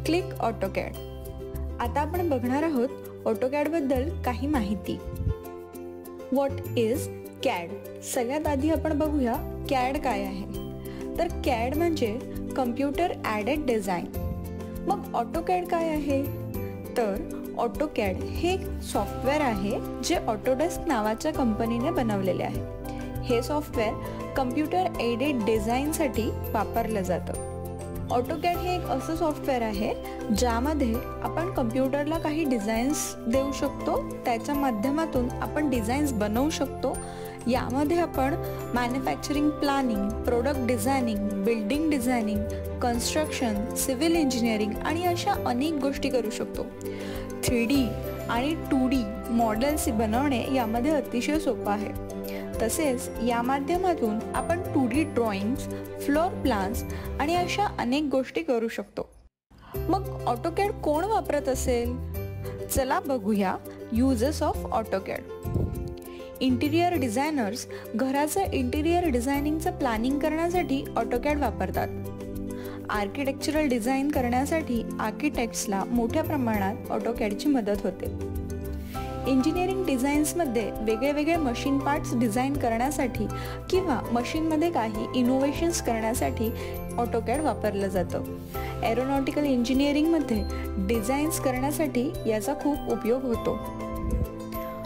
Click AutoCAD. आता आपण बघणार आहोत ऑटोकॅड बद्दल काही माहिती. What is CAD? सगळ्यात आधी आपण बघूया कॅड काय आहे. तर कॅड म्हणजे कम्प्युटर ॲडेड डिझाईन. मग ऑटोकॅड काय आहे? तर ऑटोकॅड हे सॉफ्टवेअर आहे जे ऑटोडेस्क नावाच्या कंपनीने बनवलेले आहे. हे सॉफ्टवेअर कम्प्युटर एडेड डिझाईनसाठी वापरलं जातं. ऑटोकॅड हे एक असं सॉफ्टवेअर आहे ज्यामध्ये आपण कम्प्युटरला काही डिझाईन्स देऊ शकतो, त्याच्या माध्यमातून आपण डिझाईन्स बनवू शकतो. यामध्ये आपण manufacturing planning, product designing, building designing, construction, civil engineering आणि अशा अनेक गोष्टी करू शकतो. 3D आणि 2D मॉडेल्स बनवणे यामध्ये अतिशय सोपं आहे. तसेच या माध्यमातून आपण 2D ड्रॉइंग्स, फ्लोर प्लॅन्स आणि अशा अनेक गोष्टी करू शकतो. मग ऑटोकॅड कोण वापरत असेल? चला बघूया uses of AutoCAD. Interior designers घराचं इंटिरियर डिझायनिंगचं प्लॅनिंग करण्यासाठी ऑटोकॅड वापरतात. आर्किटेक्चरल डिझाईन करण्यासाठी आर्किटेक्ट्सला मोठ्या प्रमाणात ऑटोकॅडची मदत होते. इंजिनिअरिंग डिझाईन्समध्ये वेगळे वेगळे मशीन पार्ट्स डिझाईन करण्यासाठी किंवा मशीनमध्ये काही इनोव्हेशन्स करण्यासाठी ऑटोकॅड वापरलं जातं. एरोनॉटिकल इंजिनिअरिंगमध्ये डिझाईन्स करण्यासाठी याचा खूप उपयोग होतो.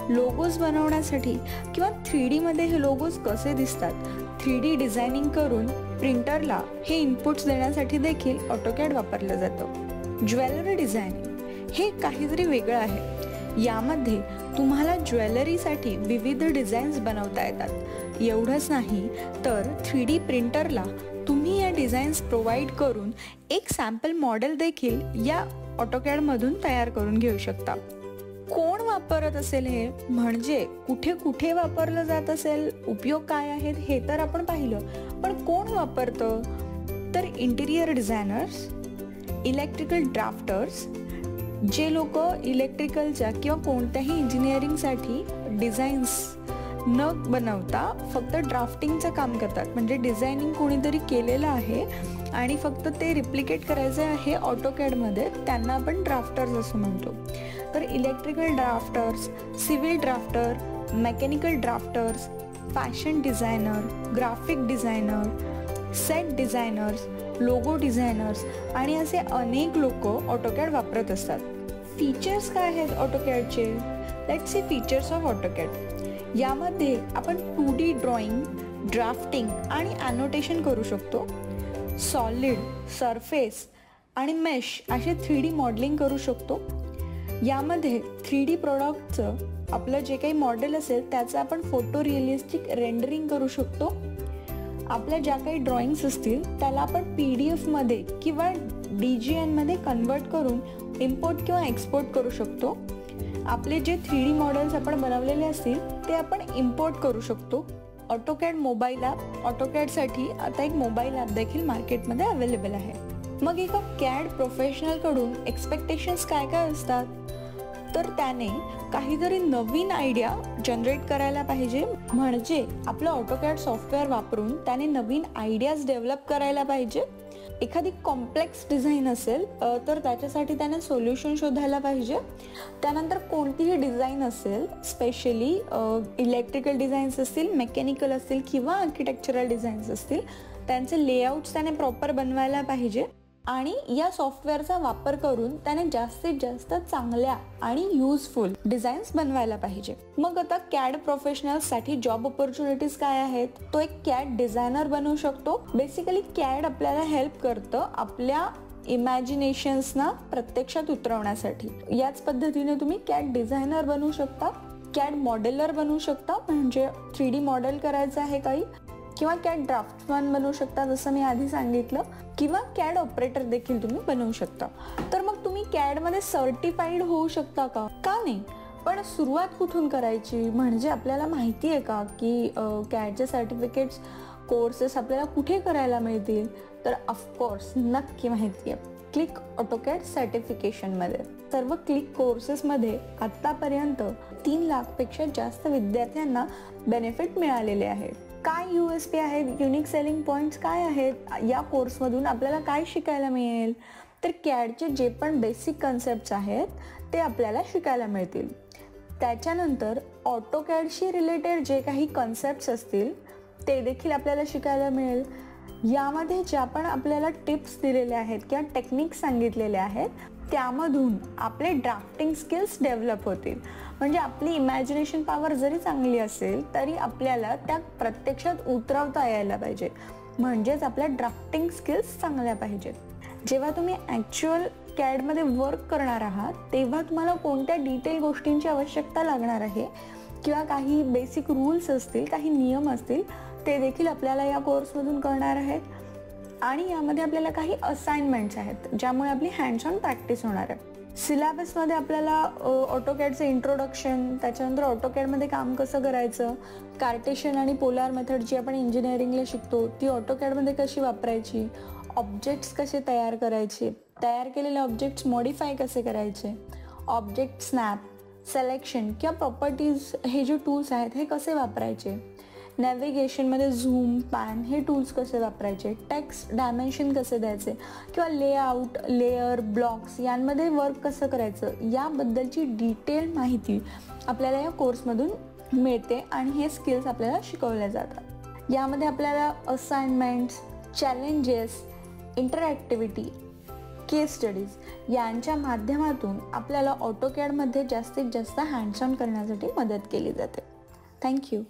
लोगोज बनवण्यासाठी किंवा 3D मध्ये हे लोगोज कसे दिसतात 3D डिझायनिंग करून प्रिंटरला हे इनपुट्स देण्यासाठी देखील ऑटोकॅड वापरलं जातं. ज्वेलरी डिझायनिंग हे काहीतरी वेगळं आहे. यामध्ये तुम्हाला ज्वेलरीसाठी विविध डिझाईन्स बनवता येतात. एवढंच नाही तर 3D प्रिंटरला तुम्ही या डिझाईन्स प्रोव्हाइड करून एक सॅम्पल मॉडेल देखील या ऑटोकॅडमधून तयार करून घेऊ शकता. कोण वापरत असेल हे, म्हणजे कुठे कुठे वापरलं जात असेल, उपयोग काय आहेत हे तर आपण पाहिलं, पण कोण वापरतं? तर इंटिरियर डिझायनर्स, इलेक्ट्रिकल ड्राफ्टर्स, जे लोक इलेक्ट्रिकलच्या किंवा कोणत्याही इंजिनिअरिंगसाठी डिझाईन्स न बनवता फक्त ड्राफ्टिंगचं काम करतात, म्हणजे डिझायनिंग कोणीतरी केलेलं आहे आणि फक्त ते रिप्लिकेट करायचं आहे ऑटोकॅडमध्ये, त्यांना आपण ड्राफ्टर्स असं म्हणतो. तर electrical drafters, civil drafter, mechanical drafters, fashion designer, graphic designer, set designers, logo designers आणि असे अनेक लोक ऑटोकॅड वापरत असतात. फीचर्स काय आहेत ऑटोकॅडचे? Let's see features of AutoCAD. यामध्ये आपण 2D ड्रॉइंग, ड्राफ्टिंग आणि ॲनोटेशन करू शकतो. सॉलिड, सरफेस आणि मेश असे 3D मॉडेलिंग करू शकतो. यामध्ये 3D प्रोडक्टचं आपलं जे काही मॉडेल असेल त्याचं आपण फोटो रिअलिस्टिक रेंडरिंग करू शकतो. आपल्या ज्या काही ड्रॉइंग्स असतील त्याला आपण PDF मध्ये किंवा DGN मध्ये कन्वर्ट करून इम्पोर्ट किंवा एक्सपोर्ट करू शकतो. आपले जे 3D मॉडेल्स आपण बनवलेले असतील ते आपण इम्पोर्ट करू शकतो. ऑटोकॅड मोबाईल ॲप, ऑटोकॅडसाठी आता एक मोबाईल ॲप देखील मार्केटमध्ये अवेलेबल आहे. मग एका कॅड प्रोफेशनलकडून एक्सपेक्टेशन्स काय काय असतात? तर त्याने काहीतरी नवीन आयडिया जनरेट करायला पाहिजे, म्हणजे आपलं ऑटोकॅड सॉफ्टवेअर वापरून त्याने नवीन आयडियाज डेव्हलप करायला पाहिजे. एखादी कॉम्प्लेक्स डिझाईन असेल तर त्याच्यासाठी त्याने सोल्युशन शोधायला पाहिजे. त्यानंतर कोणतीही डिझाईन असेल, स्पेशली इलेक्ट्रिकल डिझाईन्स असतील, मेकॅनिकल असतील किंवा आर्किटेक्चरल डिझाईन्स असतील, त्यांचे लेआउट्स त्याने प्रॉपर बनवायला पाहिजे आणि या सॉफ्टवेअरचा वापर करून त्याने जास्तीत जास्त चांगल्या आणि युजफुल डिझाईन्स बनवायला पाहिजे. मग आता कॅड प्रोफेशनल्ससाठी जॉब ऑपॉर्च्युनिटीज काय आहेत? तो एक कॅड डिझायनर बनवू शकतो. बेसिकली कॅड आपल्याला हेल्प करतं आपल्या इमॅजिनेशन्सना प्रत्यक्षात उतरवण्यासाठी. याच पद्धतीने तुम्ही कॅड डिझायनर बनवू शकता, कॅड मॉडेलर बनवू शकता, म्हणजे 3D मॉडेल करायचं आहे काही, किंवा कॅड ड्राफ्टमॅन बनवू शकता जसं मी आधी सांगितलं, किंवा कॅड ऑपरेटर देखील तुम्ही बनवू शकता. तर मग तुम्ही कॅडमध्ये सर्टिफाईड होऊ शकता का? का नाही, पण सुरुवात कुठून करायची? म्हणजे आपल्याला माहिती आहे का की कॅडचे सर्टिफिकेट्स, कोर्सेस आपल्याला कुठे करायला मिळतील? तर ऑफकोर्स नक्की माहिती आहे, क्लिक ऑटोकॅड सर्टिफिकेशनमध्ये. सर्व क्लिक कोर्सेसमध्ये आत्तापर्यंत 3 लाखपेक्षा जास्त विद्यार्थ्यांना बेनिफिट मिळालेले आहेत. काय USP आहेत, युनिक सेलिंग पॉईंट्स काय आहेत, या कोर्समधून आपल्याला काय शिकायला मिळेल? तर कॅडचे जे पण बेसिक कन्सेप्ट्स आहेत ते आपल्याला शिकायला मिळतील. त्याच्यानंतर ऑटोकॅडशी रिलेटेड जे काही कन्सेप्ट्स असतील ते देखील आपल्याला शिकायला मिळेल. यामध्ये ज्या पण आपल्याला टिप्स दिलेल्या आहेत किंवा टेक्निक्स सांगितलेले आहेत त्यामधून आपले ड्राफ्टिंग स्किल्स डेव्हलप होतील. म्हणजे आपली इमॅजिनेशन पॉवर जरी चांगली असेल तरी आपल्याला त्या प्रत्यक्षात उतरवता यायला पाहिजे, म्हणजेच आपल्या ड्राफ्टिंग स्किल्स चांगल्या पाहिजेत. जेव्हा तुम्ही ॲक्च्युअल कॅडमध्ये वर्क करणार आहात तेव्हा तुम्हाला कोणत्या डिटेल गोष्टींची आवश्यकता लागणार आहे किंवा काही बेसिक रूल्स असतील, काही नियम असतील ते देखील आपल्याला या कोर्समधून कळणार आहेत. आणि यामध्ये आपल्याला काही असाइनमेंट्स आहेत ज्यामुळे आपली हँड्स ऑन प्रॅक्टिस होणार आहे. सिलेबसमध्ये आपल्याला ऑटोकॅडचं इंट्रोडक्शन, त्याच्यानंतर ऑटोकॅडमध्ये काम कसं करायचं, कार्टेशियन आणि पोलार मेथड जी आपण इंजिनिअरिंगला शिकतो ती ऑटोकॅडमध्ये कशी वापरायची, ऑब्जेक्ट्स कसे तयार करायचे, तयार केलेले ऑब्जेक्ट्स मॉडिफाय कसे करायचे, ऑब्जेक्ट स्नॅप, सिलेक्शन किंवा प्रॉपर्टीज हे जे टूल्स आहेत हे कसे वापरायचे, नॅव्हिगेशनमध्ये झूम, पॅन हे टूल्स कसे वापरायचे, टेक्स्ट डायमेन्शन कसे द्यायचे किंवा लेआउट, लेअर, ब्लॉक्स यांमध्ये वर्क कसं करायचं याबद्दलची डिटेल माहिती आपल्याला या कोर्समधून मिळते आणि हे स्किल्स आपल्याला शिकवले जातात. यामध्ये आपल्याला असाइनमेंट्स, चॅलेंजेस, इंटरॅक्टिव्हिटी, केस स्टडीज यांच्या माध्यमातून आपल्याला ऑटोकॅडमध्ये जास्तीत जास्त हँड्स ऑन करण्यासाठी मदत केली जाते. थँक्यू.